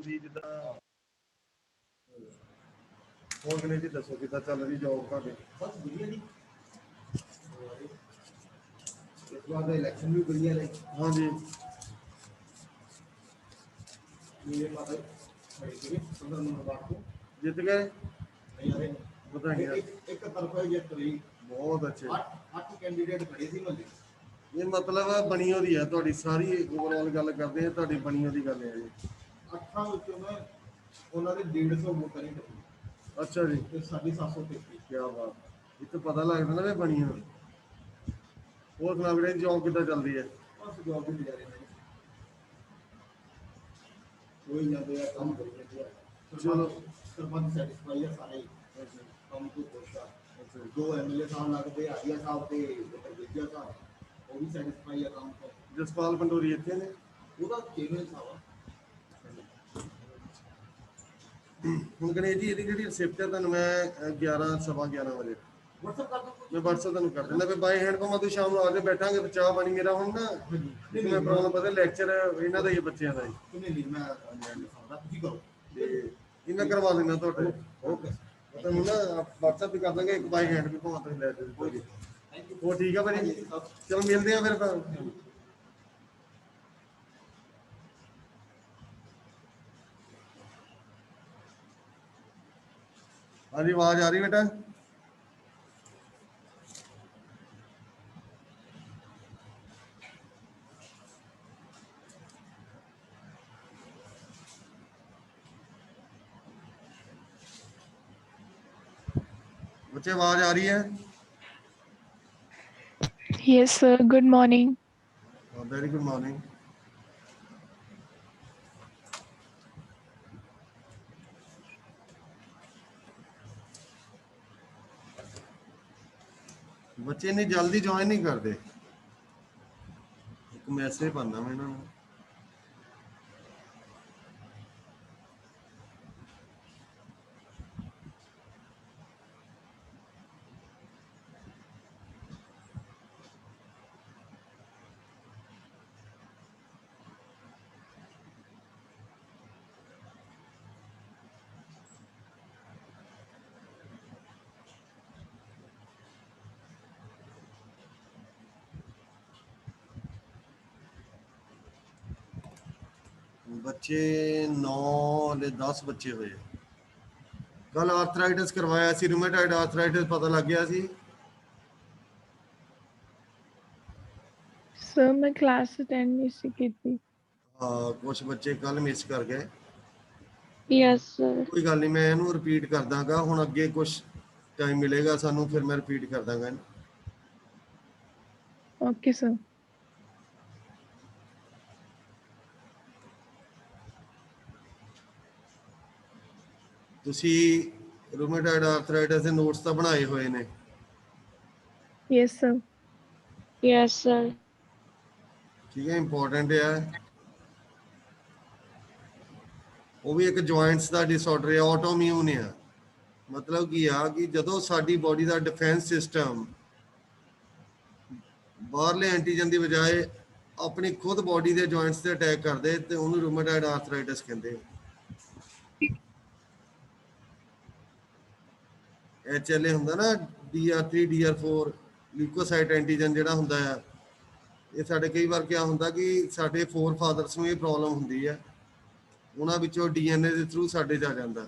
जी जिदा ਹੋਰ ਕਿਨੇ ਜੀ ਦੱਸੋ ਕਿੱਦਾਂ ਚੱਲ ਰਹੀ ਜੌਬ ਤੁਹਾਡੀ? ਬਸ ਵਧੀਆ ਜੀ। ਇਸ ਵਾਰ ਦਾ ਇਲੈਕਸ਼ਨ ਵੀ ਵਧੀਆ ਰਹੇ। ਹਾਂਜੀ ਮੇਰੇ ਮਾਤਾ ਖੜੇ ਸੀਗੇ 15 ਨੰਬਰ ਵਾਰਡ ਤੋਂ ਜਿੱਤ ਗਏ ਨਹੀਂ ਆ ਰਹੇ। ਵਧਾਈਆਂ। ਇੱਕ ਤਰਫਾ ਜਿੱਤ ਰਹੀ। ਬਹੁਤ ਅੱਛੇ। 8 ਕੈਂਡੀਡੇਟ ਖੜੇ ਸੀ ਮੱਲੇ। ਇਹ ਮਤਲਬ ਬਣੀ ਉਹਦੀ ਹੈ ਤੁਹਾਡੀ ਸਾਰੀ ਓਵਰਆਲ ਗੱਲ ਕਰਦੇ ਆ ਤੁਹਾਡੀ ਬਣੀ ਉਹਦੀ ਗੱਲ ਹੈ ਜੀ। 8 ਵਿੱਚੋਂ ਮੈਂ ਉਹਨਾਂ ਦੇ 150 ਵੋਟਾਂ ਨਹੀਂ ਕੱਢੀ। ਅੱਛਾ ਜੀ ਤੇ ਸਾਡੀ 733। ਕੀ ਬਾਤ। ਇੱਥੇ ਪਤਾ ਲੱਗਦਾ ਨਾ ਵੀ ਬਣੀ ਹੋਈ। ਹੋਰ ਸੁਣਾ ਵੀਰੇ ਜੌਬ ਕਿੱਦਾਂ ਚੱਲਦੀ ਹੈ? ਬਸ ਜੌਬ ਵੀ ਜਾ ਰਹੇ ਨੇ। ਕੋਈ ਜਾਂਦੇ ਆ ਕੰਮ ਕਰੀ ਜਾਂਦੇ ਆ। ਚਲੋ ਸਰਪੰਚ ਸੈਟੀਸਫਾਈ ਆ ਸਾਰੇ ਕੰਮ ਤੋਂ ਖੁਸ਼ ਆ। ਦੋ ਐਮਐਲਏ ਸਾਹਿਬ ਲੱਗਦੇ ਆਰੀਆ ਸਾਹਿਬ ਤੇ ਵਿਜਿਆ ਸਾਹਿਬ ਉਹ ਵੀ ਸੈਟੀਸਫਾਈ ਆ ਕੰਮ ਤੋਂ। ਜਸਪਾਲ ਪੰਡੋਰੀ ਇੱਥੇ ਨੇ? ਉਹਦਾ ਚੇਅਰਮੈਨ ਸਾਹਿਬ ਆ। ਹੁਣ ਗਣੇਸ਼ ਜੀ ਇਹਦੀ ਜਿਹੜੀ ਰਿਸਿਪਟ ਹੈ ਤੁਹਾਨੂੰ ਮੈਂ 11 ਸਵਾ 11 ਵਜੇ WhatsApp ਕਰ ਦੋ। ਮੈਂ WhatsApp ਤੁਹਾਨੂੰ ਕਰ ਦਿੰਦਾ ਵੀ ਬਾਈ ਹੈਂਡ ਕੋਮਾ ਤੂੰ ਸ਼ਾਮ ਨੂੰ ਆ ਕੇ ਬੈਠਾਂਗੇ ਤੇ ਚਾਹ ਪਾਣੀ ਮੇਰਾ ਹੁਣ ਨਾ ਮੈਂ ਪ੍ਰੋਬਲਮ ਪਤਾ ਲੈਕਚਰ ਇਹਨਾਂ ਦਾ ਹੀ ਬੱਚਿਆਂ ਦਾ ਹੀ ਨਹੀਂ ਮੈਂ ਤੁਸੀਂ ਕਰੋ ਤੇ ਇਹ ਮੈਂ ਕਰਵਾ ਦਿੰਦਾ ਤੁਹਾਡੇ। ਓਕੇ ਤੁਹਾਨੂੰ ਨਾ WhatsApp ਵੀ ਕਰ ਦਾਂਗੇ ਇੱਕ ਬਾਈ ਹੈਂਡ ਵੀ ਭਾਵੇਂ ਤੁਸੀਂ ਲੈ ਦਿਓ ਕੋਈ। ਉਹ ਠੀਕ ਆ ਭਾਜੀ ਚਲੋ ਮਿਲਦੇ ਆ ਫਿਰ ਤਾਂ। ਹਾਂਜੀ ਆਵਾਜ਼ ਆ ਰਹੀ ਬੇਟਾ? बच्चे आवाज आ रही है? Yes, sir. Good morning. Very good morning. बच्चे इन्नी जल्दी ज्वाइन नहीं करते। एक मैसेज पाना मैं इन्होंने। बच्चे 9 ले 10 बच्चे हुए। कल आर्थराइटिस करवाया सी रूमेटाइड आर्थराइटिस पता लग गया सी? Sir, मैं क्लास अटेंड नहीं सी की थी। हाँ कुछ बच्चे कल मिस कर गए। Yes, sir. कोई गल नहीं मैं इनू रिपीट कर दांगा हुण अगे कुछ टाइम मिलेगा सानू फिर मैं रिपीट कर दांगा। Okay, sir. ਤੁਸੀਂ ਰੂਮੇਟਾਇਡ ਆਰਥਰਾਈਟਿਸ ਦੇ ਨੋਟਸ ਤਾਂ ਬਣਾਏ ਹੋਏ ਨੇ? Yes, sir. Yes, sir. ਠੀਕ ਹੈ ਇੰਪੋਰਟੈਂਟ ਹੈ। ਉਹ ਵੀ ਇੱਕ ਜੁਆਇੰਟਸ ਦਾ ਡਿਸਆਰਡਰ ਹੈ ਆਟੋਇਮਿਊਨ ਹੈ। ਮਤਲਬ ਕੀ ਆ ਕਿ ਜਦੋਂ ਸਾਡੀ ਬਾਡੀ ਦਾ ਡਿਫੈਂਸ ਸਿਸਟਮ ਬਾਹਰਲੇ ਐਂਟੀਜਨ ਦੀ ਬਜਾਏ ਆਪਣੀ ਖੁਦ ਬਾਡੀ ਦੇ ਜੁਆਇੰਟਸ ਤੇ ਅਟੈਕ ਕਰਦੇ ਤੇ ਉਹਨੂੰ ਰੂਮੇਟਾਇਡ ਆਰਥਰਾਈਟਿਸ ਕਹਿੰਦੇ। HLA ਹੁੰਦਾ ਨਾ DR3 DR4 ਲਿਊਕੋਸਾਈਟ ਐਂਟੀਜਨ ਜਿਹੜਾ ਹੁੰਦਾ ਆ ਇਹ ਸਾਡੇ ਕਈ ਵਾਰ ਕਿਆ ਹੁੰਦਾ ਕਿ ਸਾਡੇ ਫੋਰ ਫਾਦਰਸ ਨੂੰ ਇਹ ਪ੍ਰੋਬਲਮ ਹੁੰਦੀ ਹੈ ਉਹਨਾਂ ਵਿੱਚੋਂ DNA ਦੇ ਥਰੂ ਸਾਡੇ ਜਾ ਜਾਂਦਾ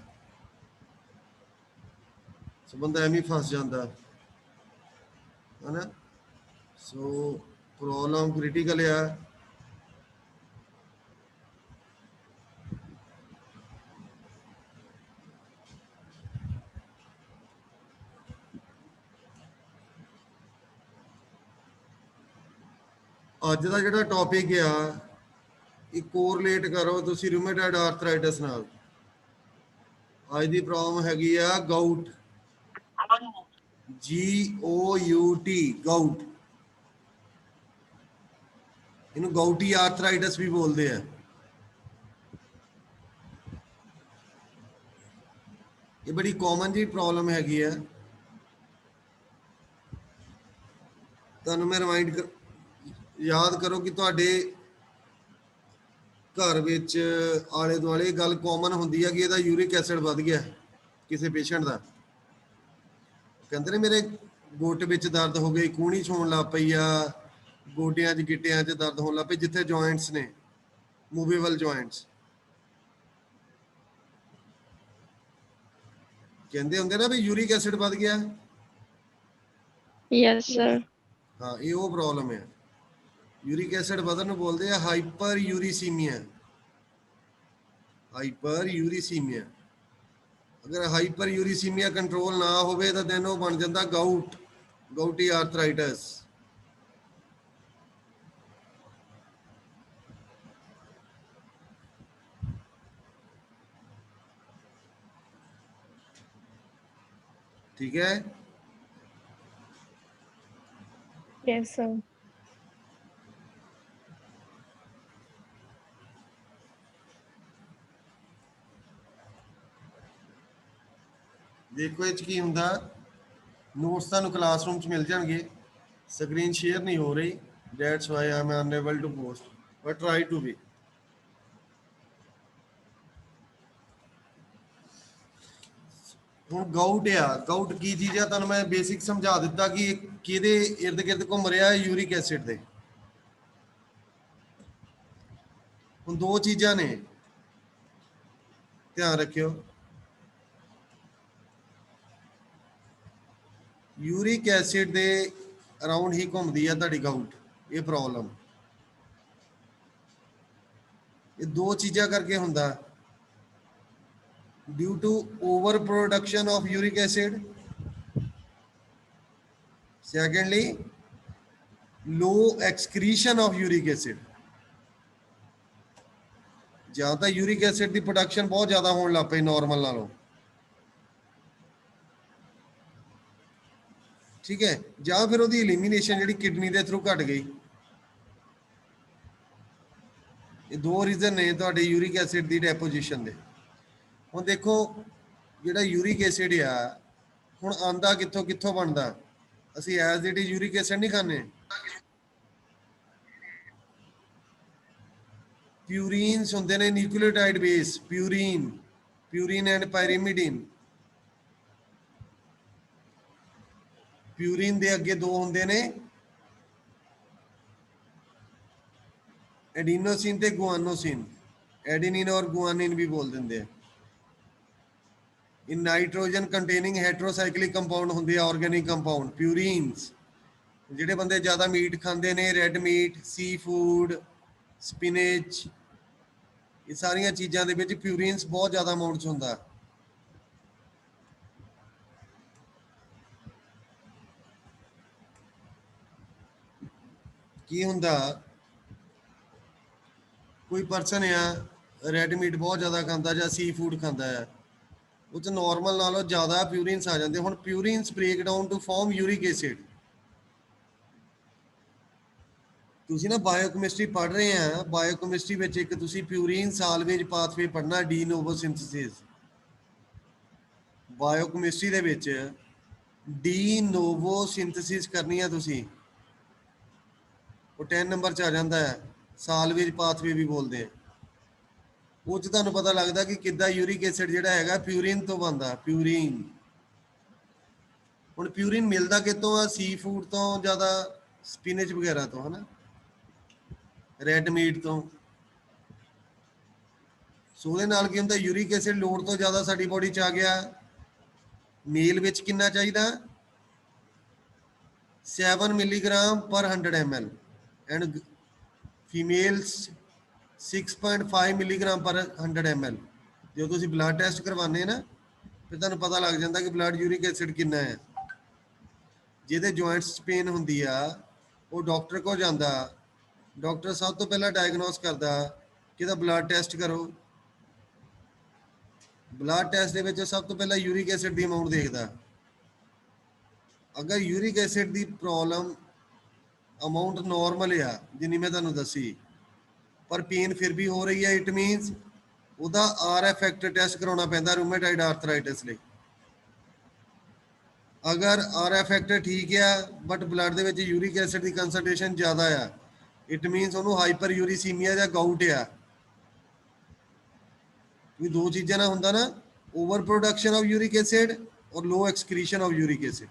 ਸੋ ਬੰਦਾ ਐਵੇਂ ਫਸ ਜਾਂਦਾ ਹੈ ਨਾ। ਸੋ ਪ੍ਰੋਬਲਮ ਕ੍ਰਿਟੀਕਲ ਆ। ਅੱਜ ਦਾ ਜਿਹੜਾ ਟੌਪਿਕ ਆ ਇਹ ਕੋਰਿਲੇਟ ਕਰੋ ਤੁਸੀਂ ਰੂਮੇਟਾਇਡ ਆਰਥਰਾਈਟਿਸ ਨਾਲ। ਅੱਜ ਦੀ ਪ੍ਰੋਬਲਮ ਹੈਗੀ ਆ ਗਾਊਟ GOUT ਗਾਊਟ। ਇਹਨੂੰ ਗਾਊਟੀ ਆਰਥਰਾਈਟਿਸ ਵੀ ਬੋਲਦੇ ਆ। ਇਹ ਬੜੀ ਕਾਮਨ ਜੀ ਪ੍ਰੋਬਲਮ ਹੈਗੀ ਆ। ਤੁਹਾਨੂੰ ਮੈਂ ਰਿਮਾਈਂਡ ਯਾਦ ਕਰੋ ਕਿ ਤੁਹਾਡੇ ਘਰ ਵਿੱਚ ਆਲੇ ਦੁਆਲੇ ਗੱਲ ਕਾਮਨ ਹੁੰਦੀ ਹੈ ਕਿ ਇਹਦਾ ਯੂਰਿਕ ਐਸਿਡ ਵੱਧ ਗਿਆ ਕਿਸੇ ਪੇਸ਼ੈਂਟ ਦਾ। ਕਹਿੰਦੇ ਨੇ ਮੇਰੇ ਗੁੱਟ ਵਿੱਚ ਦਰਦ ਹੋ ਗਈ, ਕੂਹਣੀ ਛੋਣ ਲੱਗ ਪਈ ਆ, ਗੋਡਿਆਂ 'ਚ ਗਿੱਟਿਆਂ 'ਚ ਦਰਦ ਹੋਣ ਲੱਗ ਪਈ ਜਿੱਥੇ ਜੁਆਇੰਟਸ ਨੇ, ਮੂਵੇਬਲ ਜੁਆਇੰਟਸ। ਕਹਿੰਦੇ ਹੁੰਦੇ ਨਾ ਵੀ ਯੂਰਿਕ ਐਸਿਡ ਵੱਧ ਗਿਆ। Yes, sir. ਹਾਂ, ਇਹ ਉਹ ਪ੍ਰੋਬਲਮ ਹੈ। ਯੂਰਿਕ ਐਸਿਡ ਵਧਣ ਨੂੰ ਬੋਲਦੇ ਆ ਹਾਈਪਰ ਯੂਰੀਸੀਮੀਆ। ਹਾਈਪਰ ਯੂਰੀਸੀਮੀਆ। ਅਗਰ ਹਾਈਪਰ ਯੂਰੀਸੀਮੀਆ ਕੰਟਰੋਲ ਨਾ ਹੋਵੇ ਤਾਂ then ਉਹ ਬਣ ਜਾਂਦਾ ਗਾਊਟ, ਗਾਊਟੀ ਆਰਥਰਾਈਟਸ। ਠੀਕ ਹੈ। Yes, sir. ਦੇਖੋ ਇਹ 'ਚ ਕੀ ਹੁੰਦਾ, ਨੋਟਸ ਤੁਹਾਨੂੰ ਕਲਾਸਰੂਮ 'ਚ ਮਿਲ ਜਾਣਗੇ। ਸਕਰੀਨ ਸ਼ੇਅਰ ਨਹੀਂ ਹੋ ਰਹੀ, that's why I am unable to post, but try to be. ਹੁਣ ਗਾਊਟ ਆ, ਗਾਊਟ ਕੀ ਚੀਜ਼ ਆ ਤੁਹਾਨੂੰ ਮੈਂ ਬੇਸਿਕ ਸਮਝਾ ਦਿੱਤਾ ਕਿ ਇਹ ਕਿਹਦੇ ਇਰਦ ਗਿਰਦ ਘੁੰਮ ਰਿਹਾ ਹੈ, ਯੂਰਿਕ ਐਸਿਡ ਦੇ। ਹੁਣ ਦੋ ਚੀਜ਼ਾਂ ਨੇ, ਧਿਆਨ ਰੱਖਿਓ। ਯੂਰਿਕ ਐਸਿਡ ਦੇ ਅਰਾਊਂਡ ਹੀ ਘੁੰਮਦੀ ਆ ਤੁਹਾਡੀ ਗਾਊਟ, ਇਹ ਪ੍ਰੋਬਲਮ। ਇਹ ਦੋ ਚੀਜ਼ਾਂ ਕਰਕੇ ਹੁੰਦਾ, due to over production of uric acid, secondly low excretion of uric acid. ਜਾਂ ਤਾਂ ਯੂਰਿਕ ਐਸਿਡ ਦੀ ਪ੍ਰੋਡਕਸ਼ਨ ਬਹੁਤ ਜ਼ਿਆਦਾ ਹੋਣ ਲੱਗ ਪਈ ਨਾਰਮਲ ਨਾਲੋਂ, ਠੀਕ ਹੈ, ਜਾਂ ਫਿਰ ਉਹਦੀ ਐਲੀਮੀਨੇਸ਼ਨ ਜਿਹੜੀ ਕਿਡਨੀ ਦੇ ਥਰੂ ਘਟ ਗਈ। ਇਹ ਦੋ ਰੀਜ਼ਨ ਨੇ ਤੁਹਾਡੇ ਯੂਰਿਕ ਐਸਿਡ ਦੀ ਡੈਪੋਜੀਸ਼ਨ ਦੇ। ਹੁਣ ਦੇਖੋ ਜਿਹੜਾ ਯੂਰਿਕ ਐਸਿਡ ਆ, ਹੁਣ ਆਂਦਾ ਕਿੱਥੋਂ ਕਿੱਥੋਂ ਬਣਦਾ। ਅਸੀਂ as it is uric acid ਨਹੀਂ ਖਾਂਦੇ। ਪਿਊਰੀਨਸ ਹੁੰਦੇ ਨੇ, ਨਿਊਕਲੀਓਟਾਈਡ ਬੇਸ, ਪਿਊਰੀਨ, ਪਿਊਰੀਨ ਐਂਡ ਪਾਇਰੀਮਿਡੀਨ। ਪਿਊਰੀਨ ਦੇ ਅੱਗੇ ਦੋ ਹੁੰਦੇ ਨੇ, ਐਡੀਨੋਸਿਨ ਤੇ ਗੁਆਨੋਸਿਨ। ਐਡੀਨਿਨ ਔਰ ਗੁਆਨਿਨ ਵੀ ਬੋਲ ਦਿੰਦੇ ਆ। ਇਹ ਨਾਈਟ੍ਰੋਜਨ ਕੰਟੇਨਿੰਗ ਹੈਟਰੋਸਾਈਕਲਿਕ ਕੰਪਾਊਂਡ ਹੁੰਦੇ ਆ, ਆਰਗੈਨਿਕ ਕੰਪਾਊਂਡ ਪਿਊਰੀਨਸ। ਜਿਹੜੇ ਬੰਦੇ ਜ਼ਿਆਦਾ ਮੀਟ ਖਾਂਦੇ ਨੇ, ਰੈੱਡ ਮੀਟ, ਸੀ ਫੂਡ, ਸਪਿਨਚ, ਇਹ ਸਾਰੀਆਂ ਚੀਜ਼ਾਂ ਦੇ ਵਿੱਚ ਪਿਊਰੀਨਸ ਬਹੁਤ ਜ਼ਿਆਦਾ ਅਮਾਉਂਟ 'ਚ ਹੁੰਦਾ। ਕੀ ਹੁੰਦਾ, ਕੋਈ ਪਰਸਨ ਆ ਰੈੱਡ ਮੀਟ ਬਹੁਤ ਜ਼ਿਆਦਾ ਖਾਂਦਾ ਜਾਂ ਸੀ ਫੂਡ ਖਾਂਦਾ ਹੈ, ਉਹ 'ਚ ਨਾਰਮਲ ਨਾਲੋਂ ਜ਼ਿਆਦਾ ਪਿਊਰੀਨਸ ਆ ਜਾਂਦੇ। ਹੁਣ purines break down to form uric acid. ਤੁਸੀਂ ਨਾ ਬਾਇਓਕੈਮਿਸਟਰੀ ਪੜ੍ਹ ਰਹੇ ਆ, ਬਾਇਓਕੈਮਿਸਟਰੀ ਵਿੱਚ ਇੱਕ ਤੁਸੀਂ ਪਿਊਰੀਨ ਸਾਲਵੇਜ ਪਾਥਵੇ ਪੜ੍ਹਨਾ, ਡੀ ਨੋਵੋ ਸਿੰਥੇਸਿਸ। ਬਾਇਓਕੈਮਿਸਟਰੀ ਦੇ ਵਿੱਚ ਡੀ ਨੋਵੋ ਸਿੰਥੇਸਿਸ ਕਰਨੀ ਆ ਤੁਸੀਂ, ਉਹ 10 ਨੰਬਰ 'ਚ ਆ ਜਾਂਦਾ ਹੈ। ਸਾਲਵੇਜ ਪਾਥਵੇ ਵੀ ਬੋਲਦੇ ਆ। ਉਹ 'ਚ ਤੁਹਾਨੂੰ ਪਤਾ ਲੱਗਦਾ ਕਿ ਕਿੱਦਾਂ ਯੂਰਿਕ ਐਸਿਡ ਜਿਹੜਾ ਹੈਗਾ ਪਿਊਰੀਨ ਤੋਂ ਬਣਦਾ। ਪਿਊਰੀਨ, ਹੁਣ ਪਿਊਰੀਨ ਮਿਲਦਾ ਕਿੱਥੋਂ ਆ? ਸੀ ਫੂਡ ਤੋਂ, ਜ਼ਿਆਦਾ ਸਪਿਨਚ ਵਗੈਰਾ ਤੋਂ, ਹਨਾ, ਰੈੱਡ ਮੀਟ ਤੋਂ। ਸੋ ਉਹਦੇ ਨਾਲ ਕੀ ਹੁੰਦਾ, ਯੂਰਿਕ ਐਸਿਡ ਲੋੜ ਤੋਂ ਜ਼ਿਆਦਾ ਸਾਡੀ ਬੋਡੀ 'ਚ ਆ ਗਿਆ। ਮੇਲ ਵਿੱਚ ਕਿੰਨਾ ਚਾਹੀਦਾ? 7 ਮਿਲੀਗ੍ਰਾਮ ਪਰ 100 ml ਐਂਡ ਫੀਮੇਲਸ 6.5 ਮਿਲੀਗ੍ਰਾਮ ਪਰ 100 ml। ਜਦੋਂ ਤੁਸੀਂ ਬਲੱਡ ਟੈਸਟ ਕਰਵਾਉਂਦੇ ਨਾ, ਫਿਰ ਤੁਹਾਨੂੰ ਪਤਾ ਲੱਗ ਜਾਂਦਾ ਕਿ ਬਲੱਡ ਯੂਰਿਕ ਐਸਿਡ ਕਿੰਨਾ ਹੈ। ਜਿਹਦੇ ਜੁਆਇੰਟਸ 'ਚ ਪੇਨ ਹੁੰਦੀ ਆ, ਉਹ ਡਾਕਟਰ ਕੋਲ ਜਾਂਦਾ। ਡਾਕਟਰ ਸਭ ਤੋਂ ਪਹਿਲਾਂ ਡਾਇਗਨੋਸ ਕਰਦਾ ਕਿ ਇਹਦਾ ਬਲੱਡ ਟੈਸਟ ਕਰੋ। ਬਲੱਡ ਟੈਸਟ ਦੇ ਵਿੱਚ ਸਭ ਤੋਂ ਪਹਿਲਾਂ ਯੂਰਿਕ ਐਸਿਡ ਦੀ ਅਮਾਊਂਟ ਦੇਖਦਾ। ਅਗਰ ਯੂਰਿਕ ਐਸਿਡ ਦੀ ਪ੍ਰੋਬਲਮ ਅਮਾਊਂਟ ਨਾਰਮਲ ਆ, ਜਿੰਨੀ ਮੈਂ ਤੁਹਾਨੂੰ ਦੱਸੀ, ਪਰ ਪੇਨ ਫਿਰ ਵੀ ਹੋ ਰਹੀ ਹੈ, ਇਟ ਮੀਨਸ ਉਹਦਾ ਆਰਐਫ ਫੈਕਟਰ ਟੈਸਟ ਕਰਾਉਣਾ ਪੈਂਦਾ ਰੂਮੇਟਾਇਡ ਆਰਥਰਾਈਟਿਸ ਲਈ। ਅਗਰ ਆਰਐਫ ਫੈਕਟਰ ਠੀਕ ਆ ਬਟ ਬਲੱਡ ਦੇ ਵਿੱਚ ਯੂਰਿਕ ਐਸਿਡ ਦੀ ਕੰਸੈਂਟ੍ਰੇਸ਼ਨ ਜ਼ਿਆਦਾ ਆ, ਇਟ ਮੀਨਸ ਉਹਨੂੰ ਹਾਈਪਰ ਯੂਰੀਸੀਮੀਆ ਜਾਂ ਗਾਊਟ ਆ। ਵੀ ਦੋ ਚੀਜ਼ਾਂ ਨਾਲ ਹੁੰਦਾ ਨਾ, over production of uric acid ਔਰ ਲੋ ਐਕਸਕ੍ਰੀਸ਼ਨ ਆਫ ਯੂਰਿਕ ਐਸਿਡ।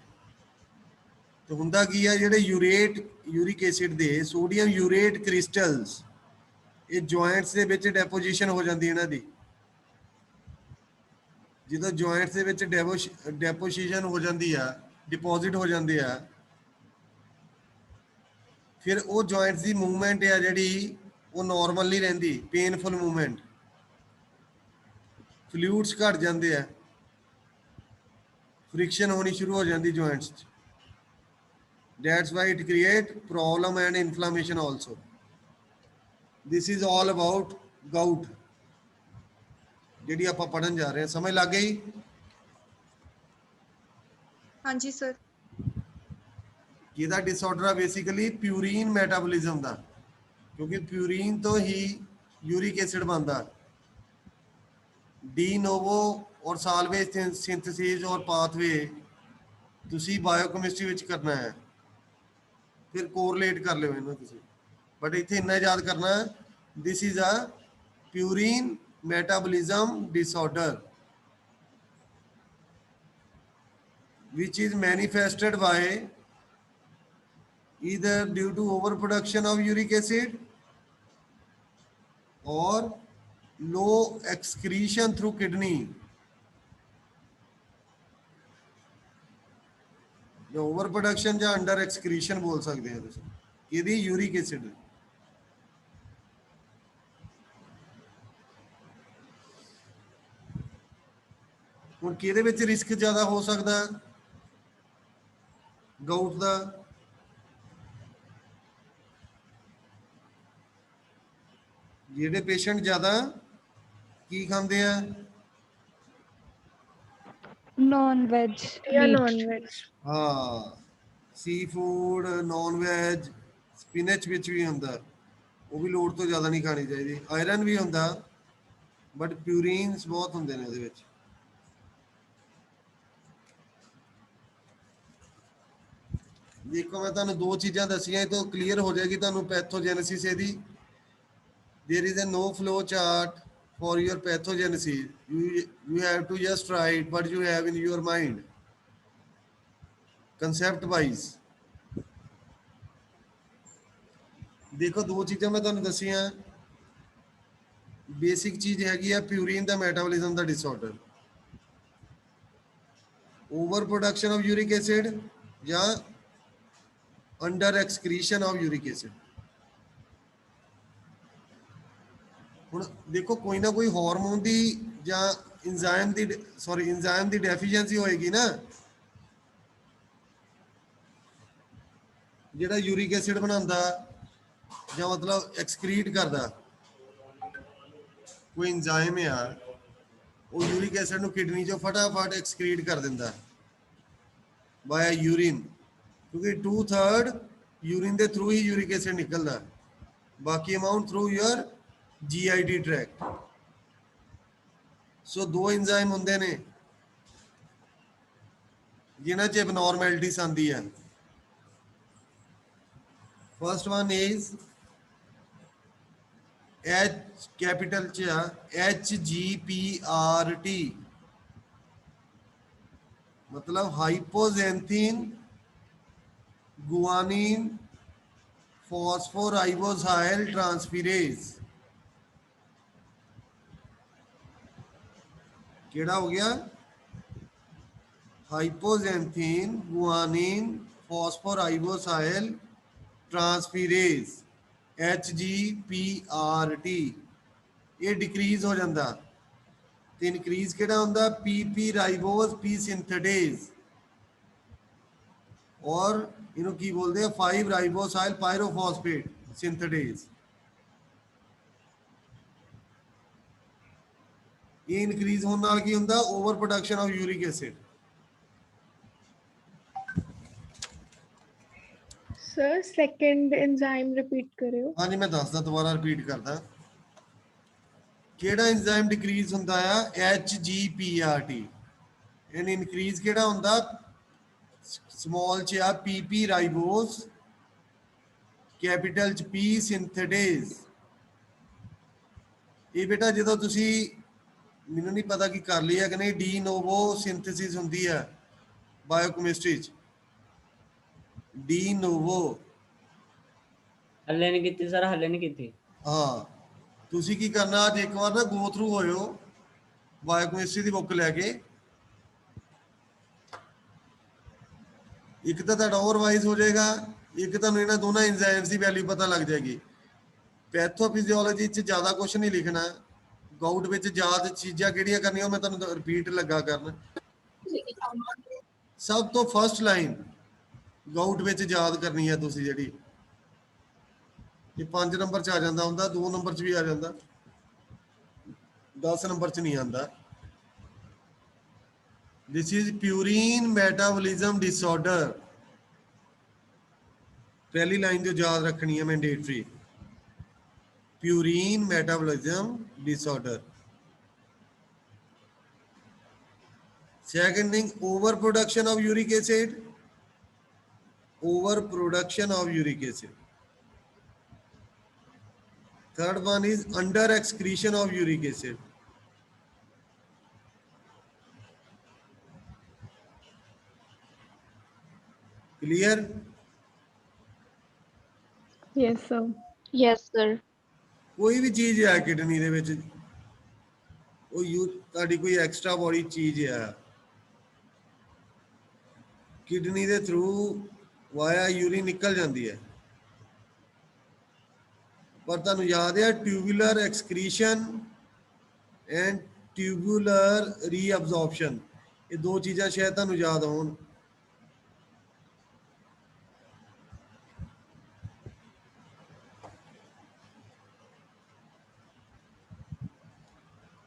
ਤੇ ਹੁੰਦਾ ਕੀ ਆ, ਜਿਹੜੇ ਯੂਰਿਕ ਐਸਿਡ ਦੇ ਸੋਡੀਅਮ ਯੂਰੇਟ ਕ੍ਰਿਸਟਲਸ, ਇਹ ਜੁਆਇੰਟਸ ਦੇ ਵਿੱਚ ਡੈਪੋਜੀਸ਼ਨ ਹੋ ਜਾਂਦੀ ਇਹਨਾਂ ਦੀ। ਜਦੋਂ ਜੁਆਇੰਟਸ ਦੇ ਵਿੱਚ ਡੈਪੋਜੀਸ਼ਨ ਹੋ ਜਾਂਦੀ ਆ, ਡਿਪੋਜ਼ਿਟ ਹੋ ਜਾਂਦੇ ਆ, ਫਿਰ ਉਹ ਜੁਆਇੰਟਸ ਦੀ ਮੂਵਮੈਂਟ ਆ ਜਿਹੜੀ ਉਹ ਨਾਰਮਲ ਨਹੀਂ ਰਹਿੰਦੀ, ਪੇਨਫੁਲ ਮੂਵਮੈਂਟ, ਫਲੂਇਡਸ ਘਟ ਜਾਂਦੇ ਆ, ਫ੍ਰਿਕਸ਼ਨ ਹੋਣੀ ਸ਼ੁਰੂ ਹੋ ਜਾਂਦੀ ਜੁਆਇੰਟਸ 'ਚ। That's why it create problem and inflammation also. This is all about gout, ਜਿਹੜੀ ਆਪਾਂ ਪੜਨ ਜਾ ਰਹੇ ਹਾਂ। ਸਮਝ ਲੱਗ ਗਈ? ਹਾਂਜੀ ਸਰ। ਇਹਦਾ ਡਿਸਆਰਡਰ ਆ ਬੇਸਿਕਲੀ ਪਿਊਰੀਨ ਮੈਟਾਬੋਲਿਜ਼ਮ ਦਾ, ਕਿਉਂਕਿ ਪਿਊਰੀਨ ਤੋਂ ਹੀ ਯੂਰਿਕ ਐਸਿਡ ਬਣਦਾ। ਡੀ ਨੋਵੋ ਔਰ ਸਾਲਵੇਜ ਸਿੰਥੇਸਿਸ ਔਰ ਪਾਥਵੇ ਤੁਸੀਂ ਬਾਇਓਕੈਮਿਸਟਰੀ ਵਿੱਚ ਕਰਨਾ ਹੈ, ਫਿਰ ਕੋਰਿਲੇਟ ਕਰ ਲਿਓ ਇਹਨੂੰ ਤੁਸੀਂ। ਬਟ ਇੱਥੇ ਇੰਨਾ ਯਾਦ ਕਰਨਾ, this is a purine metabolism disorder which is manifested by either due to overproduction of uric acid or low excretion through kidney. जो overproduction ਜਾਂ under excretion बोल सकते हैं ਤੁਸੀਂ, ਇਹਦੀ uric acid। ਹੁਣ ਕਿਹਦੇ ਵਿੱਚ ਰਿਸਕ ਜ਼ਿਆਦਾ ਹੋ ਸਕਦਾ ਗਾਊਟ ਦਾ? ਜਿਹੜੇ ਪੇਸ਼ੈਂਟ ਜ਼ਿਆਦਾ ਕੀ ਖਾਂਦੇ ਆ? Non-veg या meat. नॉन-वेज। ਹਾਂ, ਸੀ ਫੂਡ, ਨੌਨ ਵੈਜ, ਸਪਿਨਚ ਵਿੱਚ ਵੀ ਹੁੰਦਾ, ਉਹ ਵੀ ਲੋੜ ਤੋਂ ਜ਼ਿਆਦਾ ਨਹੀਂ ਖਾਣੀ ਚਾਹੀਦੀ। ਆਇਰਨ ਵੀ ਹੁੰਦਾ, ਬਟ ਪਿਊਰੀਨਸ ਬਹੁਤ ਹੁੰਦੇ ਨੇ ਉਹਦੇ ਵਿੱਚ। ਦੇਖੋ ਮੈਂ ਤੁਹਾਨੂੰ ਦੋ ਚੀਜ਼ਾਂ ਦੱਸੀਆਂ, ਇਹ ਤੋਂ ਕਲੀਅਰ ਹੋ ਜਾਏਗੀ ਤੁਹਾਨੂੰ ਪੈਥੋਜੈਨੇਸਿਸ ਇਹਦੀ। there is a no flow chart for your pathogenesis. You have to just write what you have in your mind concept wise. ਦੇਖੋ ਦੋ ਚੀਜ਼ਾਂ ਮੈਂ ਤੁਹਾਨੂੰ ਦੱਸੀਆਂ। ਬੇਸਿਕ ਚੀਜ਼ ਹੈਗੀ ਆ ਪਿਊਰੀਨ ਦਾ ਮੈਟਾਬੋਲਿਜ਼ਮ ਦਾ disorder, over production of uric acid ਜਾਂ under excretion of uric acid. ਹੁਣ ਦੇਖੋ ਕੋਈ ਨਾ ਕੋਈ ਹਾਰਮੋਨ ਦੀ ਜਾਂ ਇੰਜ਼ਾਈਮ ਦੀ ਡੈਫੀਸ਼ੀਐਂਸੀ ਹੋਏਗੀ ਨਾ, ਜਿਹੜਾ ਯੂਰਿਕ ਐਸਿਡ ਬਣਾਉਂਦਾ ਜਾਂ ਮਤਲਬ ਐਕਸਕ੍ਰੀਟ ਕਰਦਾ। ਕੋਈ ਇੰਜ਼ਾਈਮ ਆ, ਉਹ ਯੂਰਿਕ ਐਸਿਡ ਨੂੰ ਕਿਡਨੀ ਚੋਂ ਫਟਾਫਟ ਐਕਸਕ੍ਰੀਟ ਕਰ ਦਿੰਦਾ ਬਾਇਆ ਯੂਰਿਨ, ਕਿਉਂਕਿ 2/3 ਯੂਰਿਨ ਦੇ ਥਰੂ ਹੀ ਯੂਰਿਕ ਐਸਿਡ ਨਿਕਲਦਾ, ਬਾਕੀ amount through your GIT tract. So ਦੋ ਇੰਜ਼ਾਈਮ ਹੁੰਦੇ ਨੇ ਜਿਨ੍ਹਾਂ 'ਚ ਐਬਨੋਰਮੈਲਿਟੀਜ਼ ਆਉਂਦੀ ਹੈ। First one is H capital च HGPRT, मतलब हाइपोजेंथिन गुआनिन फॉस्फोराइबोसाइल ट्रांसफेरेज। केड़ा हो गया? Hypoxanthine guanine phosphoribosyl transferase HGPRT। ये डिक्रीज हो जाता तो इनक्रीज केड़ा होंदा? PP राइबोज P सिंथेटेज, और इन्हों की बोलते हैं 5 राइबोसाइल पायरोफॉस्फेट सिंथेटेज। ये इनक्रीज होने नाल की होंदा? Over production of uric acid. Sir second enzyme repeat करियो। हाँ जी, मैं दसदा, दोबारा रिपीट करदा। केड़ा एंजाइम डिक्रीज होंदा है? HGPRT। एंड इनक्रीज केड़ा होंदा? स्मॉल च आ PP राइबोज, कैपिटल च P सिंथेटेज। ये बेटा जो तुसी ਮੈਨੂੰ ਨਹੀਂ ਪਤਾ ਕਿ ਕਰ ਲਈ ਹੈ ਕਿ ਨਹੀਂ, ਡੀ ਨੋਵੋ ਸਿੰਥੇਸਿਸ ਹੁੰਦੀ ਹੈ ਬਾਇਓਕੈਮਿਸਟਰੀ ਚ, ਡੀ ਨੋਵੋ। ਹੱਲੇ ਨਹੀਂ ਕੀਤੀ ਸਰ, ਹੱਲੇ ਨਹੀਂ ਕੀਤੀ। ਹਾਂ, ਤੁਸੀਂ ਕੀ ਕਰਨਾ, ਅੱਜ ਇੱਕ ਵਾਰ ਨਾ ਗੋ ਥਰੂ ਹੋਇਓ ਬਾਇਓਕੈਮਿਸਟਰੀ ਦੀ ਬੁੱਕ ਲੈ ਕੇ। ਇੱਕ ਤਾਂ ਤੁਹਾਡਾ ਓਵਰਵਾਈਜ਼ ਹੋ ਜਾਏਗਾ, ਇੱਕ ਤੁਹਾਨੂੰ ਇਹਨਾਂ ਦੋਨਾਂ ਐਂਜ਼ਾਈਮਸ ਦੀ ਵੈਲਿਊ ਪਤਾ ਲੱਗ ਜਾਏਗੀ। ਪੈਥੋਫਿਜ਼ੀਓਲੋਜੀ ਚ ਜ਼ਿਆਦਾ ਕੁਝ ਨਹੀਂ ਲਿਖਣਾ, ਗਾਊਟ ਵਿੱਚ ਯਾਦ ਚੀਜ਼ਾਂ ਕਿਹੜੀਆਂ ਕਰਨੀਆਂ ਉਹ ਮੈਂ ਤੁਹਾਨੂੰ ਰਿਪੀਟ ਲੱਗਾ ਕਰਨ। ਸਭ ਤੋਂ ਫਸਟ ਲਾਈਨ ਗਾਊਟ ਵਿੱਚ ਯਾਦ ਕਰਨੀ ਹੈ ਤੁਸੀਂ, ਜਿਹੜੀ ਇਹ 5 ਨੰਬਰ ਚ ਆ ਜਾਂਦਾ ਹੁੰਦਾ, 2 ਨੰਬਰ ਚ ਵੀ ਆ ਜਾਂਦਾ, 10 ਨੰਬਰ ਚ ਨਹੀਂ ਆਉਂਦਾ। This is purine metabolism disorder। पहली लाइन जो याद रखनी है mandatory, purine metabolism disorder। Second thing, overproduction of uric acid, overproduction of uric acid। Third one is under excretion of uric acid। Clear? Yes, sir. Yes, sir. ਕੋਈ ਵੀ ਚੀਜ਼ ਹੈ kidney ਦੇ ਵਿੱਚ, ਉਹ ਤੁਹਾਡੀ ਕੋਈ ਐਕਸਟਰਾ ਬੋਡੀ ਚੀਜ਼ ਹੈ, ਕਿਡਨੀ ਦੇ ਥਰੂ ਵਾਇਆ ਯੂਰਿਨ ਨਿਕਲ ਜਾਂਦੀ ਹੈ, ਪਰ ਤੁਹਾਨੂੰ ਯਾਦ ਹੈ ਟਿਊਬੂਲਰ ਐਕਸਕ੍ਰੀਸ਼ਨ ਐਂਡ ਟਿਊਬੂਲਰ ਰੀਅਬਜ਼ੌਰਪਸ਼ਨ, ਇਹ ਦੋ ਚੀਜ਼ਾਂ ਸ਼ਾਇਦ ਤੁਹਾਨੂੰ ਯਾਦ ਹੋਣ।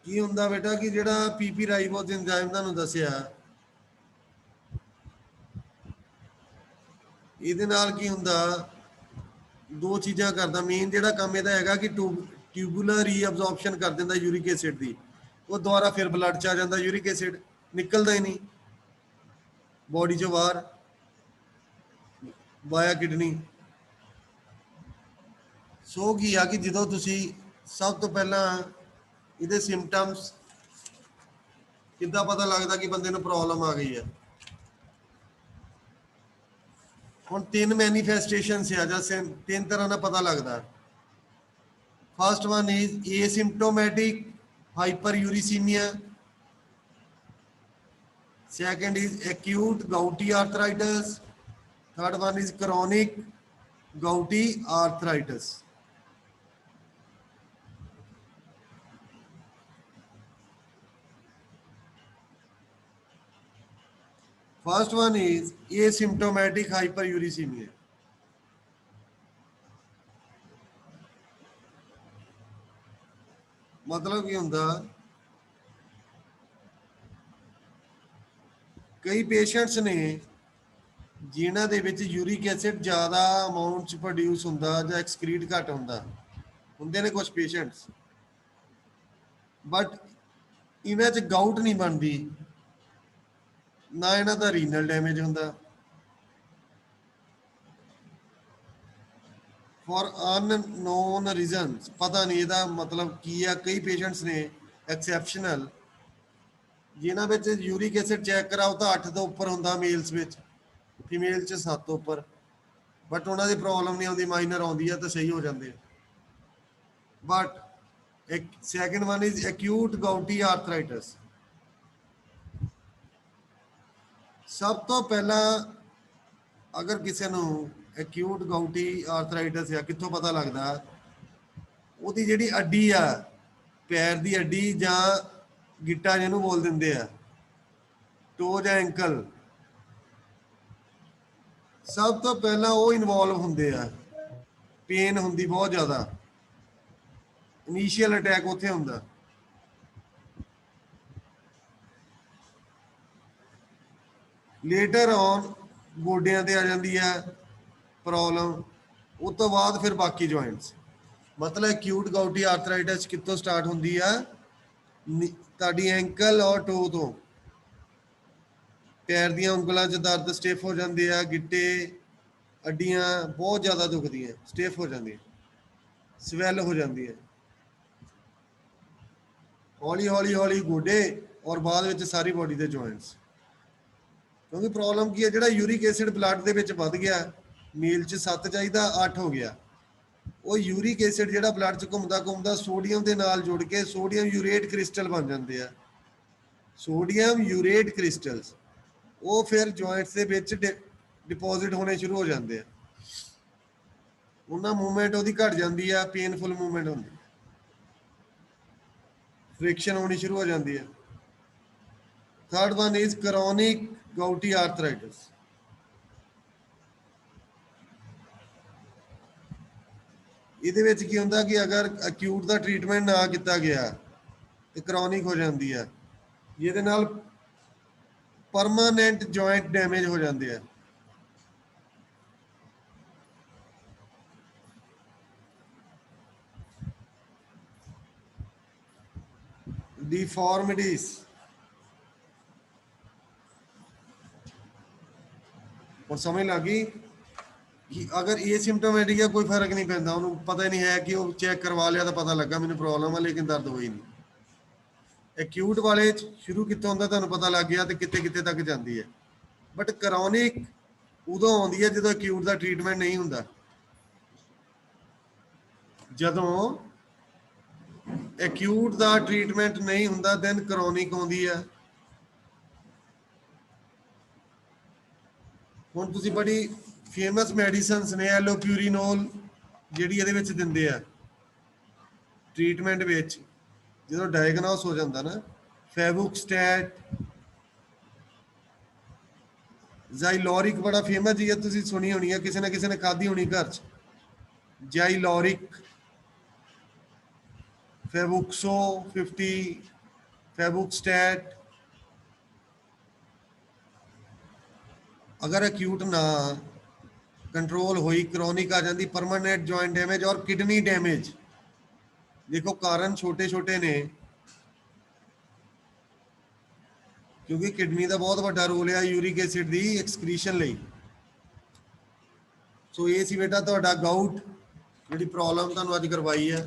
ਕੀ ਹੁੰਦਾ ਬੇਟਾ ਕਿ ਜਿਹੜਾ ਪੀਪੀ ਰਾਈਬੋਜ਼ ਐਂਜ਼ਾਈਮ ਤੁਹਾਨੂੰ ਦੱਸਿਆ, ਇਹਦੇ ਨਾਲ ਕੀ ਹੁੰਦਾ, ਦੋ ਚੀਜ਼ਾਂ ਕਰਦਾ। ਮੇਨ ਜਿਹੜਾ ਕੰਮ ਇਹਦਾ ਹੈਗਾ ਕਿ ਟਿਊਬੂਲਰ ਰੀਅਬਜ਼ੌਰਪਸ਼ਨ ਕਰ ਦਿੰਦਾ ਯੂਰਿਕ ਐਸਿਡ ਦੀ, ਉਹ ਦੁਬਾਰਾ ਫਿਰ ਬਲੱਡ ਚ ਆ ਜਾਂਦਾ, ਯੂਰਿਕ ਐਸਿਡ ਨਿਕਲਦਾ ਹੀ ਨਹੀਂ ਬੋਡੀ ਚੋਂ ਬਾਹਰ ਵਾਇਆ ਕਿਡਨੀ। ਸੋ ਕੀ ਆ ਕਿ ਜਦੋਂ ਤੁਸੀਂ ਸਭ ਤੋਂ ਪਹਿਲਾਂ ਇਹਦੇ ਸਿੰਪਟਮਸ ਕਿੱਦਾਂ ਪਤਾ ਲੱਗਦਾ ਕਿ ਬੰਦੇ ਨੂੰ ਪ੍ਰੋਬਲਮ ਆ ਗਈ ਹੈ। ਹੁਣ 3 ਮੈਨੀਫੈਸਟੇਸ਼ਨਸ ਆ ਜਾਂ 3 ਤਰ੍ਹਾਂ ਦਾ ਪਤਾ ਲੱਗਦਾ। First one is asymptomatic hyperuricemia, second is acute gouty arthritis, third one is chronic gouty arthritis. First one is asymptomatic hyperuricemia। मतलब ਕੀ ਹੁੰਦਾ, ਕਈ ਪੇਸ਼ੈਂਟਸ ਨੇ ਜਿਨ੍ਹਾਂ ਦੇ ਵਿੱਚ ਯੂਰਿਕ ਐਸਿਡ ਜ਼ਿਆਦਾ ਅਮਾਉਂਟ ਚ ਪ੍ਰੋਡਿਊਸ ਹੁੰਦਾ ਜਾਂ ਐਕਸਕ੍ਰੀਟ ਘੱਟ ਹੁੰਦਾ, ਹੁੰਦੇ ਨੇ ਕੁਝ ਪੇਸ਼ੈਂਟਸ, ਬਟ ਇਹਨਾਂ ਚ ਗਾਊਟ ਨਹੀਂ ਬਣਦੀ, ਨਾ ਇਹਨਾਂ ਦਾ ਰੀਨਲ ਡੈਮੇਜ ਹੁੰਦਾ। ਫॉर ਅਨਨੋਨ ਰੀਜ਼ਨਸ, ਪਤਾ ਨਹੀਂ ਇਹਦਾ ਮਤਲਬ ਕੀ ਆ। ਕਈ ਪੇਸ਼ੈਂਟਸ ਨੇ ਐਕਸੈਪਸ਼ਨਲ ਜਿਨ੍ਹਾਂ ਵਿੱਚ ਯੂਰਿਕ ਐਸਿਡ ਚੈੱਕ ਕਰਾਓ ਤਾਂ 8 ਤੋਂ ਉੱਪਰ ਹੁੰਦਾ ਮੇਲਸ ਵਿੱਚ, ਫੀਮੇਲ ਚ 7 ਤੋਂ ਉੱਪਰ, ਬਟ ਉਹਨਾਂ ਦੀ ਪ੍ਰੋਬਲਮ ਨਹੀਂ ਆਉਂਦੀ, ਮਾਈਨਰ ਆਉਂਦੀ ਆ ਤਾਂ ਸਹੀ ਹੋ ਜਾਂਦੇ। But second one is acute gouty arthritis. ਸਭ ਤੋਂ ਪਹਿਲਾਂ ਅਗਰ ਕਿਸੇ ਨੂੰ ਐਕਿਊਟ ਗਾਊਟੀ ਆਰਥਰਾਈਟਸ ਆ, ਕਿੱਥੋਂ ਪਤਾ ਲੱਗਦਾ, ਉਹਦੀ ਜਿਹੜੀ ਅੱਡੀ ਆ, ਪੈਰ ਦੀ ਅੱਡੀ ਜਾਂ ਗਿੱਟਾ ਜਿਹਨੂੰ ਬੋਲ ਦਿੰਦੇ ਆ, ਟੋ ਜਾਂ ਐਂਕਲ, ਸਭ ਤੋਂ ਪਹਿਲਾਂ ਉਹ ਇਨਵੋਲਵ ਹੁੰਦੇ ਆ। ਪੇਨ ਹੁੰਦੀ ਬਹੁਤ ਜ਼ਿਆਦਾ, ਇਨੀਸ਼ੀਅਲ ਅਟੈਕ ਉੱਥੇ ਹੁੰਦਾ। ਲੇਟਰ ਔਨ ਗੋਡਿਆਂ ਤੇ ਆ ਜਾਂਦੀ ਹੈ ਪ੍ਰੋਬਲਮ, ਉਸ ਤੋਂ ਬਾਅਦ ਫਿਰ ਬਾਕੀ ਜੁਆਇੰਟਸ। ਮਤਲਬ ਐਕਿਊਟ ਗਾਊਟੀ ਆਰਥਰਾਈਟਸ ਕਿੱਥੋਂ ਸਟਾਰਟ ਹੁੰਦੀ ਆ, ਤੁਹਾਡੀ ਐਂਕਲ ਔਰ ਟੋ ਤੋਂ। ਪੈਰ ਦੀਆਂ ਉਂਗਲਾਂ 'ਚ ਦਰਦ, ਸਟਿਫ ਹੋ ਜਾਂਦੇ ਆ, ਗਿੱਟੇ ਅੱਡੀਆਂ ਬਹੁਤ ਜ਼ਿਆਦਾ ਦੁਖਦੀਆਂ, ਸਟਿਫ ਹੋ ਜਾਂਦੀਆਂ, ਸਵੈਲ ਹੋ ਜਾਂਦੀ ਹੈ। ਹੌਲੀ ਹੌਲੀ ਹੌਲੀ ਗੋਡੇ ਔਰ ਬਾਅਦ ਵਿੱਚ ਸਾਰੀ ਬੋਡੀ ਦੇ ਜੁਆਇੰਟਸ। ਕਿਉਂਕਿ ਪ੍ਰੋਬਲਮ ਕੀ ਹੈ, ਜਿਹੜਾ ਯੂਰਿਕ ਐਸਿਡ ਬਲੱਡ ਦੇ ਵਿੱਚ ਵੱਧ ਗਿਆ, ਮੇਲ 'ਚ 7 ਚਾਹੀਦਾ 8 ਹੋ ਗਿਆ, ਉਹ ਯੂਰਿਕ ਐਸਿਡ ਜਿਹੜਾ ਬਲੱਡ 'ਚ ਘੁੰਮਦਾ ਘੁੰਮਦਾ ਸੋਡੀਅਮ ਦੇ ਨਾਲ ਜੁੜ ਕੇ ਸੋਡੀਅਮ ਯੂਰੇਟ ਕ੍ਰਿਸਟਲ ਬਣ ਜਾਂਦੇ ਆ। ਸੋਡੀਅਮ ਯੂਰੇਟ ਕ੍ਰਿਸਟਲਸ ਉਹ ਫਿਰ ਜੁਆਇੰਟਸ ਦੇ ਵਿੱਚ ਡਿਪੋਜ਼ਿਟ ਹੋਣੇ ਸ਼ੁਰੂ ਹੋ ਜਾਂਦੇ ਆ। ਉਹਨਾਂ ਮੂਵਮੈਂਟ ਉਹਦੀ ਘਟ ਜਾਂਦੀ ਆ, ਪੇਨਫੁਲ ਮੂਵਮੈਂਟ ਹੁੰਦੀ, ਫ੍ਰਿਕਸ਼ਨ ਹੋਣੀ ਸ਼ੁਰੂ ਹੋ ਜਾਂਦੀ ਹੈ। Third one is chronic gouty arthritis. ਇਹਦੇ ਵਿੱਚ ਕੀ ਹੁੰਦਾ ਕਿ ਅਗਰ ਅਕਿਊਟ ਦਾ ਟ੍ਰੀਟਮੈਂਟ ਨਾ ਕੀਤਾ ਗਿਆ ਤੇ ਕਰੋਨਿਕ ਹੋ ਜਾਂਦੀ ਹੈ, ਜਿਹਦੇ ਨਾਲ ਪਰਮਾਨੈਂਟ ਜੁਆਇੰਟ ਡੈਮੇਜ ਹੋ ਜਾਂਦੇ ਆ। डिफॉर्मिटीज, और समझ लगी कि अगर ये सिम्टोमेटिक है कोई फर्क नहीं पैंदा, उन्होंने पता ही नहीं है कि वो चेक करवा लिया तो पता लगा मैंने प्रॉब्लम है लेकिन दर्द होई नहीं। एक्यूट वाले शुरू कितों होंदा तुहानूं पता लग गया तो किते किते तक जाती है, बट क्रॉनिक उदों आउंदी है जदों एक्यूट का ट्रीटमेंट नहीं हुंदा। जदों एक्यूट ਦਾ ਟ੍ਰੀਟਮੈਂਟ ਨਹੀਂ ਹੁੰਦਾ ਦੈਨ ਕਰੋਨਿਕ ਆਉਂਦੀ ਹੈ। ਹੁਣ ਤੁਸੀਂ ਬੜੀ ਫੇਮਸ ਮੈਡੀਸਿਨਸ ਨੇ ਐਲੋਪਿਊਰੀਨੋਲ ਜਿਹੜੀ ਇਹਦੇ ਵਿੱਚ ਦਿੰਦੇ ਆ ਟ੍ਰੀਟਮੈਂਟ ਵਿੱਚ, ਜਦੋਂ ਡਾਇਗਨੋਸ ਹੋ ਜਾਂਦਾ ਨਾ, ਫੈਵੁਕਸਟੈਟ, ਜ਼ਾਈਲੋਰਿਕ ਬੜਾ ਫੇਮਸ ਜੀ ਹੈ, ਤੁਸੀਂ ਸੁਣੀ ਹੋਣੀ ਹੈ, ਕਿਸੇ ਨਾ ਕਿਸੇ ਨੇ ਖਾਧੀ ਹੋਣੀ ਘਰ 'ਚ। ਜ਼ਾਈਲੋਰਿਕ, ਫੈਵੁਕਸੋ 50, ਫੈਵੁਕਸਟੈਟ। अगर एक्यूट ना कंट्रोल हुई क्रॉनिक आ जाती, परमानेंट जॉइंट डैमेज और किडनी डैमेज। देखो कारण छोटे छोटे ने, क्योंकि किडनी का बहुत बड़ा रोल है यूरिक एसिड की एक्सक्रीशन लई। सो ये सी बेटा तुहाडा गाउट जिहड़ी प्रॉब्लम तुहानूं अज करवाई है।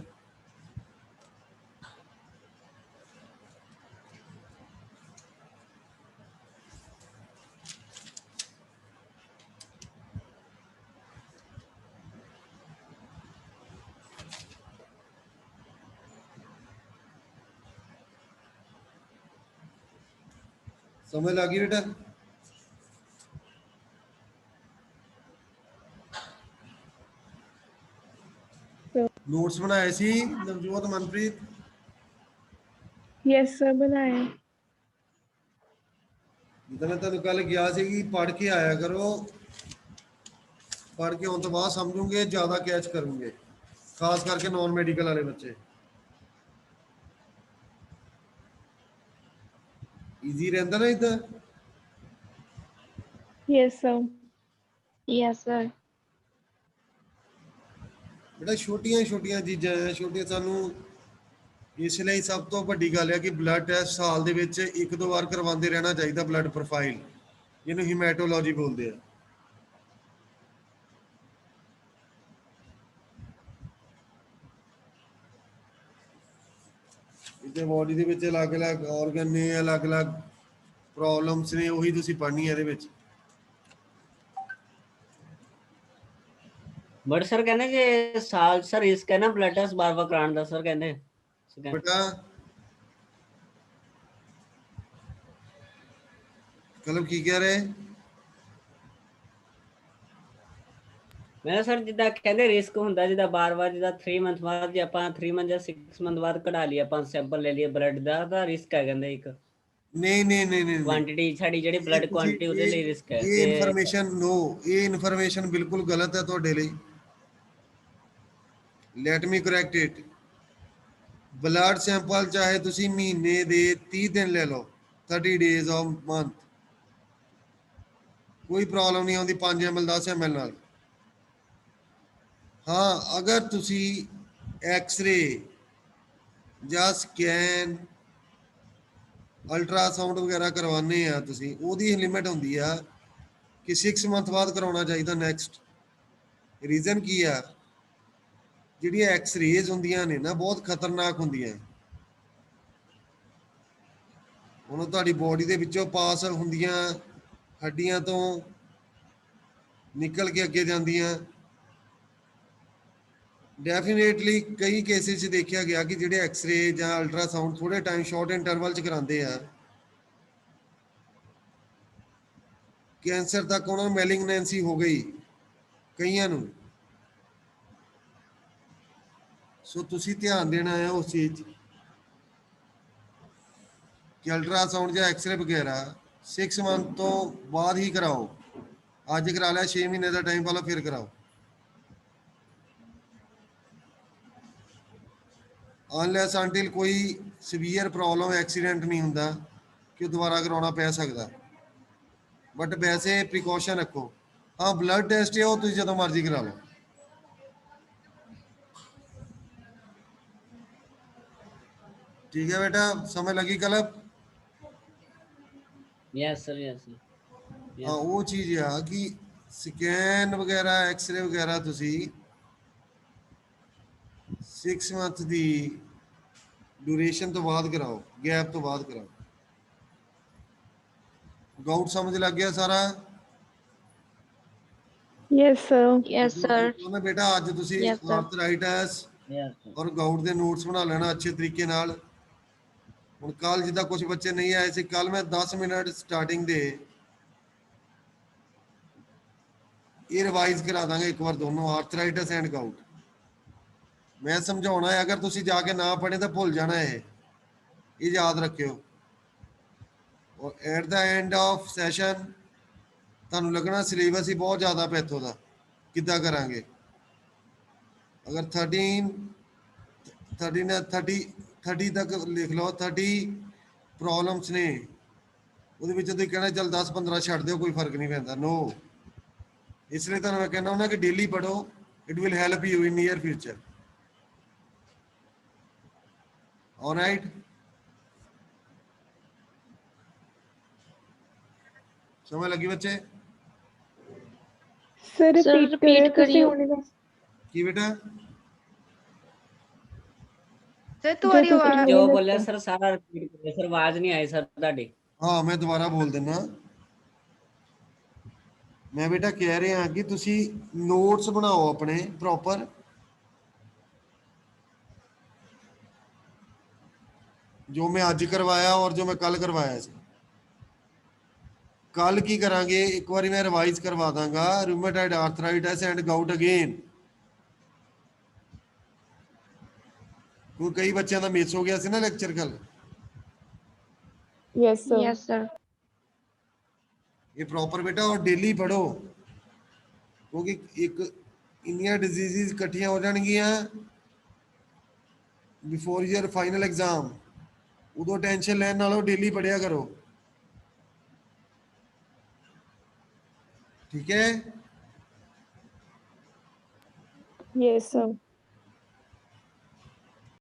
समझ लगी बेटा? नोट्स बनाए सी नवजोत मनप्रीत? यस सर बनाए। जिदा मैं तेन कल गया सी कि पढ़ के आया करो, पढ़ के आने तो बाद समझोगे, ज़्यादा कैच करोगे, खास करके नॉन मेडिकल वाले बच्चे। ईजी रहता ना इधर? Yes sir. Yes, sir. बेटा छोटिया छोटिया चीज़ां है, छोटिया सानू इसलिए सब तो वड्डी गल है कि ब्लड टैस्ट साल दे विच 1-2 बार करवाते रहना चाहिए। ब्लड प्रोफाइल जिन्होंने हीमैटोलॉजी बोलते हैं। इतने बॉडी दे विच अलग अलग ऑर्गन ने, अलग अलग प्रॉब्लम्स ने, ਉਹੀ ਤੁਸੀਂ ਪੜ੍ਹਨੀ ਹੈ ਇਹਦੇ ਵਿੱਚ। बट सर कहने जे साल सर रिस्क है ना ब्लड टेस्ट बार बार कराने दा सर कहने। बेटा कलम की कह रहे? मैं सर जिदा कहते रिस्क ਹੁੰਦਾ ਜਿਦਾ ਬਾਰ-ਬਾਰ ਜਿਦਾ 3 ਮੰਥ ਬਾਅਦ ਜੇ ਆਪਾਂ 3 ਮੰਥ ਜਾਂ 6 ਮੰਥ ਬਾਅਦ ਕਢਾ ਲਈ ਆਪਾਂ ਸੈਂਪਲ ਲੈ ਲਈਏ ਬਲੱਡ ਦਾ ਤਾਂ ਰਿਸਕ ਹੈ ਕਹਿੰਦੇ ਇੱਕ। नहीं नहीं नहीं नहीं ਕੁਆਂਟੀਟੀ ਸਾਡੀ ਜਿਹੜੀ ਬਲੱਡ ਕੁਆਂਟੀਟੀ ਉਹਦੇ ਲਈ ਰਿਸਕ ਹੈ। ਇਹ ਇਨਫੋਰਮੇਸ਼ਨ नो, ਇਹ ਇਨਫੋਰਮੇਸ਼ਨ ਬਿਲਕੁਲ ਗਲਤ ਹੈ ਤੁਹਾਡੇ ਲਈ। Let me correct it. Blood sample ਚਾਹੇ ਤੁਸੀਂ ਮਹੀਨੇ ਦੇ 30 ਦਿਨ ਲੈ ਲਓ, 30 ਡੇਜ਼ ਆਫ ਮੰਥ, ਕੋਈ ਪ੍ਰੋਬਲਮ ਨਹੀਂ ਆਉਂਦੀ 5 ml 10 ml ਨਾਲ। हाँ अगर तुसी एक्सरे ਜਾਂ ਸਕੈਨ ਅਲਟਰਾਸਾਊਂਡ ਵਗੈਰਾ ਕਰਵਾਉਂਦੇ ਆ ਤੁਸੀਂ, ਉਹਦੀ ਲਿਮਿਟ ਹੁੰਦੀ ਆ ਕਿ 6 ਮੰਥ ਬਾਅਦ ਕਰਾਉਣਾ ਚਾਹੀਦਾ ਨੈਕਸਟ। ਰੀਜ਼ਨ ਕੀ ਆ? ਜਿਹੜੀਆਂ ਐਕਸ-ਰੇਜ਼ ਹੁੰਦੀਆਂ ਨੇ ਨਾ ਬਹੁਤ ਖਤਰਨਾਕ ਹੁੰਦੀਆਂ। ਹੁਣ ਉਹ ਤੁਹਾਡੀ ਬੋਡੀ ਦੇ ਵਿੱਚੋਂ ਪਾਸ ਹੁੰਦੀਆਂ, ਹੱਡੀਆਂ ਤੋਂ ਨਿਕਲ ਕੇ ਅੱਗੇ ਜਾਂਦੀਆਂ। ਡੈਫੀਨੇਟਲੀ ਕਈ ਕੇਸਿਸ 'ਚ ਦੇਖਿਆ ਗਿਆ ਕਿ ਜਿਹੜੇ ਐਕਸ-ਰੇ ਜਾਂ ਅਲਟਰਾਸਾਊਂਡ ਥੋੜੇ ਟਾਈਮ ਸ਼ਾਰਟ ਇੰਟਰਵਲ 'ਚ ਕਰਾਉਂਦੇ ਆ, ਕੈਂਸਰ ਤੱਕ ਉਹਨਾਂ ਨੂੰ ਮੈਲਿਗਨੈਂਸੀ ਹੋ ਗਈ ਕਈਆਂ ਨੂੰ। ਸੋ ਤੁਸੀਂ ਧਿਆਨ ਦੇਣਾ ਹੈ ਉਸ ਚੀਜ਼ 'ਚ ਕਿ ਅਲਟਰਾਸਾਊਂਡ ਜਾਂ ਐਕਸ-ਰੇ ਵਗੈਰਾ 6 ਮੰਥ ਤੋਂ ਬਾਅਦ ਹੀ ਕਰਾਓ। ਅੱਜ ਕਰਾ ਲਿਆ 6 ਮਹੀਨੇ ਦਾ ਟਾਈਮ ਪਾ ਲਓ ਫਿਰ ਕਰਾਓ। ਅਨਲੈਸ ਅੰਟਿਲ ਕੋਈ ਸੀਵੀਅਰ ਪ੍ਰੋਬਲਮ ਐਕਸੀਡੈਂਟ ਨਹੀਂ ਹੁੰਦਾ ਕਿ ਉਹ ਦੁਬਾਰਾ ਕਰਾਉਣਾ ਪੈ ਸਕਦਾ। ਬਟ ਵੈਸੇ ਪ੍ਰੀਕਾਸ਼ਨ ਰੱਖੋ। ਹਾਂ, ਬਲੱਡ ਟੈਸਟ ਹੈ ਉਹ ਤੁਸੀਂ ਜਦੋਂ ਮਰਜ਼ੀ ਕਰਾ ਲਓ। ਠੀਕ ਹੈ ਬੇਟਾ, ਸਮਝ ਲੱਗੀ ਕਲਪ? यस सर, यस सर, ਹਾਂ, ਉਹ ਚੀਜ਼ ਆ ਕਿ ਸਕੈਨ ਵਗੈਰਾ ਐਕਸ-ਰੇ ਵਗੈਰਾ ਤੁਸੀਂ 6 ਮੰਥ ਦੀ ਡਿਊਰੇਸ਼ਨ ਤੋਂ ਬਾਅਦ ਕਰਾਓ, ਗੈਪ ਤੋਂ ਬਾਅਦ ਕਰਾਓ। ਗਾਊਟ ਸਮਝ ਲੱਗ ਗਿਆ ਸਾਰਾ? Yes, sir. Yes, sir. ਉਹਨੇ ਬੇਟਾ ਅੱਜ ਤੁਸੀਂ Yes, sir. Arthritis yes sir. ਔਰ ਗਾਊਟ ਦੇ ਨੋਟਸ ਬਣਾ ਲੈਣਾ ਅੱਛੇ ਤਰੀਕੇ ਨਾਲ। ਹੁਣ ਕੱਲ ਜਿੱਦਾਂ ਕੁਝ ਬੱਚੇ ਨਹੀਂ ਆਏ ਸੀ, ਕੱਲ ਮੈਂ 10 ਮਿੰਟ ਸਟਾਰਟਿੰਗ ਦੇ ਇਹ ਰਿਵਾਈਜ਼ ਕਰਾ ਦਾਂਗੇ ਇੱਕ ਵਾਰ ਦੋਨੋਂ, ਆਰਥਰਾਈਟਸ ਐਂਡ ਗਾਊਟ। ਮੈਂ ਸਮਝਾਉਣਾ ਹੈ, ਅਗਰ ਤੁਸੀਂ ਜਾ ਕੇ ਨਾ ਪੜ੍ਹੇ ਤਾਂ ਭੁੱਲ ਜਾਣਾ ਇਹ ਯਾਦ ਰੱਖਿਓ। ਔਰ at the end of session ਤੁਹਾਨੂੰ ਲੱਗਣਾ ਸਿਲੇਬਸ ਹੀ ਬਹੁਤ ਜ਼ਿਆਦਾ ਪਿਆ ਇੱਥੋਂ ਦਾ, ਕਿੱਦਾਂ ਕਰਾਂਗੇ। ਅਗਰ 30 ਤੱਕ ਲਿਖ ਲਓ, 30 ਪ੍ਰੋਬਲਮਸ ਨੇ, ਉਹਦੇ ਵਿੱਚ ਤੁਸੀਂ ਕਹਿਣਾ ਚੱਲ 10-15 ਛੱਡ ਦਿਓ, ਕੋਈ ਫਰਕ ਨਹੀਂ ਪੈਂਦਾ। ਨੋ, ਇਸ ਲਈ ਤੁਹਾਨੂੰ ਮੈਂ ਕਹਿੰਦਾ ਹੁੰਦਾ ਕਿ ਡੇਲੀ ਪੜ੍ਹੋ, it will help you in near future. All right, ਸਮਝ ਲੱਗੀ ਬੱਚੇ? Sir, Sir, repeat repeat ਕਰਿਓ ਤੁਸੀਂ ਕਰਿਓ। ਹੁਣੇ ਦਾ। ਕੀ ਬੇਟਾ? ਸਰ ਤੁਹਾਡੀ ਤੁਸੀਂ ਆਵਾਜ਼ जो ਹੁਣੇ बोलिया ਦੱਸਿਆ। सर सारा रिपीट करिए सर, आवाज नहीं आई सर ਤੁਹਾਡੀ। ਹਾਂ, ਮੈਂ ਦੁਬਾਰਾ ਬੋਲ ਦਿੰਦਾ। ਮੈਂ ਬੇਟਾ ਕਹਿ ਰਿਹਾ ਕਿ ਤੁਸੀਂ ਨੋਟਸ ਬਣਾਓ ਆਪਣੇ ਪ੍ਰੋਪਰ। ਜੋ ਮੈਂ ਅੱਜ ਕਰਵਾਇਆ ਔਰ ਜੋ ਮੈਂ ਕੱਲ ਕਰਵਾਇਆ ਸੀ। ਕੱਲ ਕੀ ਕਰਾਂਗੇ, ਇੱਕ ਵਾਰੀ ਮੈਂ ਰਿਵਾਈਜ਼ ਕਰਵਾ ਦਾਂਗਾ ਰੂਮੇਟਾਇਡ ਆਰਥਰਾਈਟਸ ਐਂਡ ਗਾਊਟ ਅਗੇਨ। ਕਈ ਬੱਚਿਆਂ ਦਾ ਮਿਸ ਹੋ ਗਿਆ ਸੀ ਨਾ ਲੈਕਚਰ ਕੱਲ। Yes, sir. Yes, sir. ਇਹ ਪ੍ਰੋਪਰ ਬੇਟਾ ਔਰ ਡੇਲੀ ਪੜੋ, ਕਿਉਂਕਿ ਇੱਕ ਇੰਨੀਆਂ ਡਿਜ਼ੀਜ਼ਸ ਇਕੱਠੀਆਂ ਹੋ ਜਾਣਗੀਆਂ ਬਿਫੋਰ ਯਰ ਫਾਈਨਲ ਐਗਜ਼ਾਮ। ਉਦੋਂ ਟੈਨਸ਼ਨ ਲੈਣ ਨਾਲੋਂ ਡੇਲੀ ਪੜਿਆ ਕਰੋ, ਠੀਕ ਹੈ? Yes, sir.